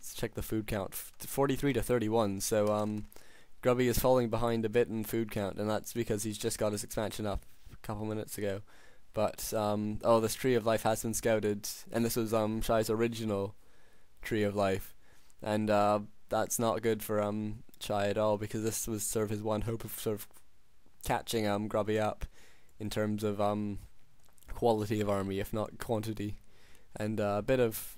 let's check the food count. 43 to 31. So Grubby is falling behind a bit in food count, and that's because he's just got his expansion up a couple minutes ago. But oh, this tree of life has been scouted, and this was Shy's original tree of life, and that's not good for Shy at all, because this was sort of his one hope of sort of catching Grubby up in terms of quality of army, if not quantity, and a bit of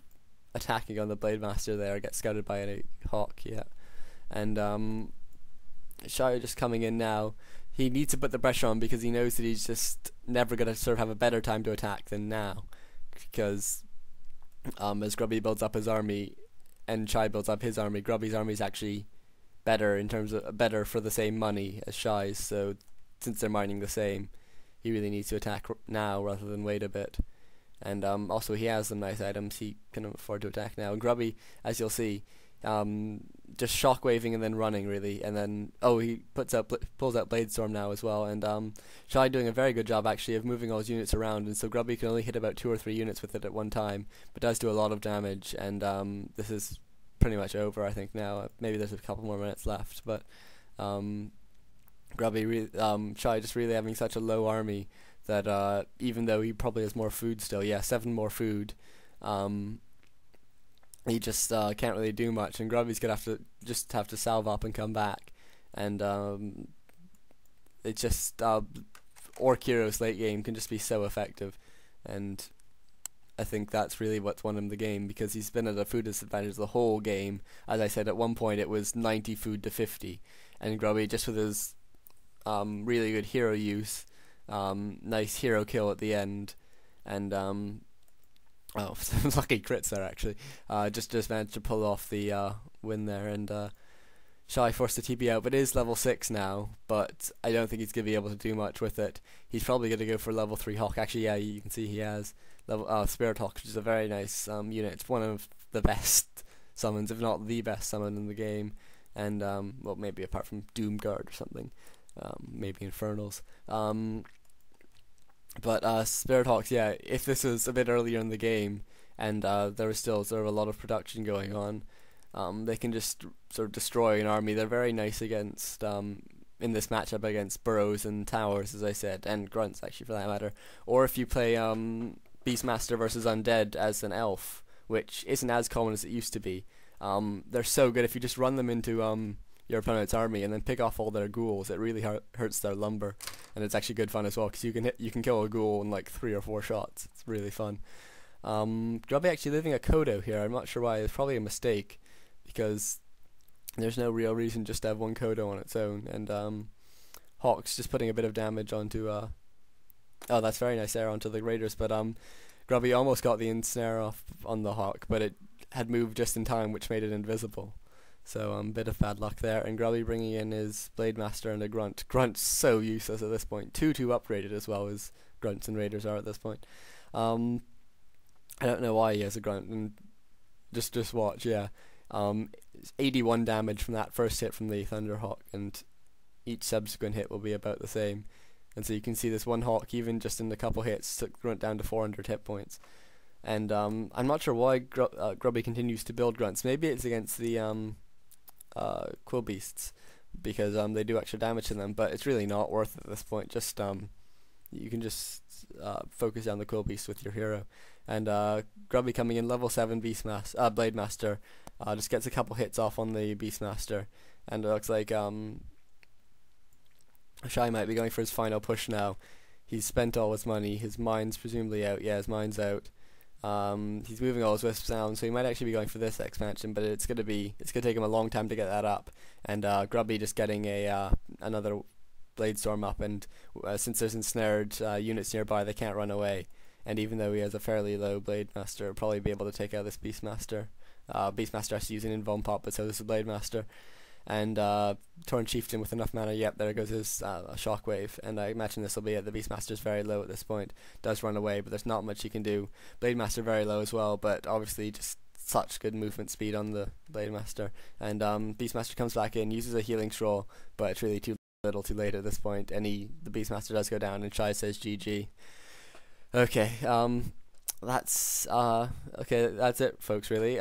attacking on the Blade Master there, gets scouted by a hawk, yeah, and Shy just coming in now. He needs to put the pressure on because he knows that he's just never going to sort of have a better time to attack than now, because as Grubby builds up his army and Shy builds up his army, Grubby's army is actually better in terms of better for the same money as Shy's. So since they're mining the same, he really needs to attack now rather than wait a bit. And also he has some nice items he can afford to attack now. And Grubby, as you'll see, just shockwaving and then running really, and then he pulls out Bladestorm now as well, and Shy doing a very good job actually of moving all his units around, and so Grubby can only hit about 2 or 3 units with it at one time, but does do a lot of damage, and this is pretty much over I think now. Maybe there's a couple more minutes left, but Grubby Shy just really having such a low army that even though he probably has more food still, 7 more food, he just can't really do much, and Grubby's gonna have to salve up and come back, and it's just Orc Heroes late game can just be so effective, and I think that's really what's won him the game, because he's been at a food disadvantage the whole game. As I said, at one point it was 90 food to 50, and Grubby just with his really good hero use, nice hero kill at the end, and some lucky crits there actually. Just managed to pull off the win there, and Shy forced the TP out, but is level 6 now, but I don't think he's going to be able to do much with it. He's probably going to go for level 3 Hawk. Actually, yeah, you can see he has level Spirit Hawk, which is a very nice unit. It's one of the best summons, if not the best summon in the game, and well, maybe apart from Doomguard or something, maybe Infernals. But Spirit Hawks, yeah, if this was a bit earlier in the game and there was still sort of a lot of production going on, they can just sort of destroy an army. They're very nice against, in this matchup, against burrows and towers, as I said, and grunts actually for that matter. Or if you play Beastmaster versus Undead as an elf, which isn't as common as it used to be, they're so good. If you just run them into your opponent's army and then pick off all their ghouls, it really hurts their lumber, and it's actually good fun as well, because you can kill a ghoul in like 3 or 4 shots. It's really fun. Grubby actually leaving a Kodo here. I'm not sure why. It's probably a mistake, because there's no real reason just to have one Kodo on its own, and Hawk's just putting a bit of damage onto oh, that's very nice there onto the Raiders, but Grubby almost got the ensnare off on the Hawk, but it had moved just in time, which made it invisible. So bit of bad luck there, and Grubby bringing in his Blade Master and a Grunt. Grunt's so useless at this point. 2-2 upgraded as well as Grunts and Raiders are at this point. I don't know why he has a Grunt, and just watch, yeah. 81 damage from that first hit from the Thunderhawk, and each subsequent hit will be about the same. And so you can see this one Hawk, even just in a couple hits, took Grunt down to 400 hit points. And I'm not sure why Grubby continues to build Grunts. Maybe it's against the Quill Beasts, because they do extra damage to them, but it's really not worth it at this point. Just you can just focus on the Quill Beast with your hero. And Grubby coming in level 7 Blade Master, just gets a couple hits off on the Beastmaster, and it looks like Shy might be going for his final push now. He's spent all his money. His mine's presumably out. Yeah, his mine's out. He's moving all his wisps down, so he might actually be going for this expansion, but it's gonna take him a long time to get that up. And Grubby just getting another Bladestorm up, and since there's ensnared units nearby, they can't run away. And even though he has a fairly low Blade Master, he'll probably be able to take out this Beastmaster. Beastmaster has to use an Invuln Pop, but so does the Blade Master. And Torn Chieftain with enough mana, yep, there goes his Shockwave, and I imagine this will be it. The Beastmaster's very low at this point, does run away, but there's not much he can do. Blade Master very low as well, but obviously just such good movement speed on the Blade Master. And Beastmaster comes back in, uses a Healing Scroll, but it's really too little too late at this point, and the Beastmaster does go down, and Shy says GG. Okay, that's it, folks, really.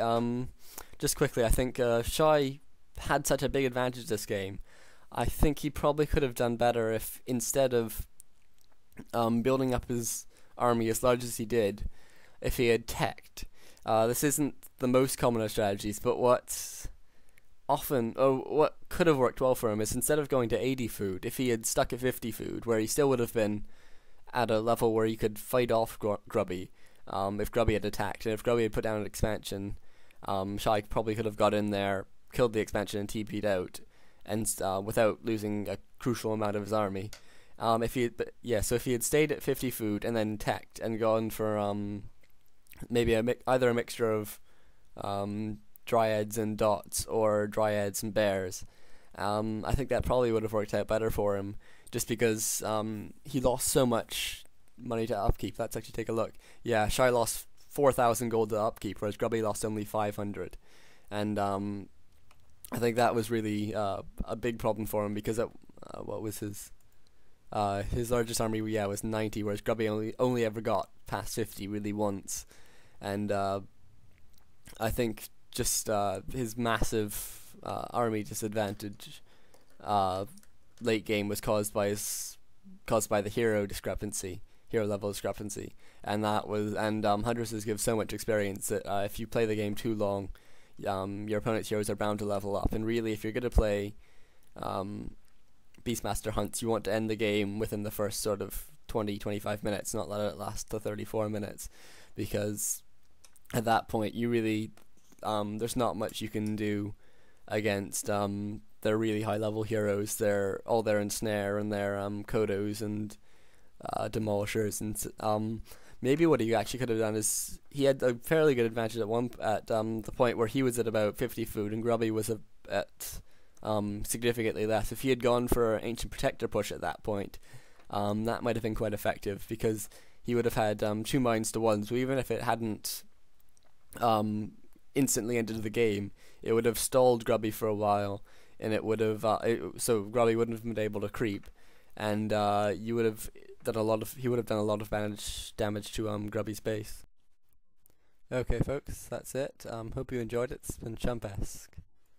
just quickly, I think Shy had such a big advantage this game. I think he probably could have done better if instead of building up his army as large as he did, if he had teched. This isn't the most common of strategies, but what could have worked well for him is instead of going to 80 food, if he had stuck at 50 food, where he still would have been at a level where he could fight off Grubby, if Grubby had attacked, and if Grubby had put down an expansion, Shy probably could have got in there, killed the expansion, and TP'd out, and without losing a crucial amount of his army. So if he had stayed at 50 food and then teched and gone for maybe either a mixture of dryads and dots or dryads and bears, I think that probably would have worked out better for him, just because he lost so much money to upkeep. Let's actually take a look. Yeah, Shy lost 4,000 gold to upkeep, whereas Grubby lost only 500, and I think that was really a big problem for him, because what was his largest army? Yeah, was 90, whereas Grubby only ever got past 50 really once, and I think just his massive army disadvantage late game was caused by the hero level discrepancy, and Huntresses give so much experience that if you play the game too long, your opponent's heroes are bound to level up, and really if you're going to play Beastmaster hunts, you want to end the game within the first sort of 20-25 minutes, not let it last to 34 minutes, because at that point you really there's not much you can do against their really high level heroes. They're all there in snare and their kodos and demolishers, and maybe what he actually could have done is he had a fairly good advantage at the point where he was at about 50 food and Grubby was at significantly less. If he had gone for Ancient Protector push at that point, that might have been quite effective, because he would have had 2 mines to 1, so even if it hadn't instantly ended the game, it would have stalled Grubby for a while, and it would have so Grubby wouldn't have been able to creep, and he would have done a lot of damage to Grubby's base. Okay folks, that's it. Hope you enjoyed it. It's been Chumpesque.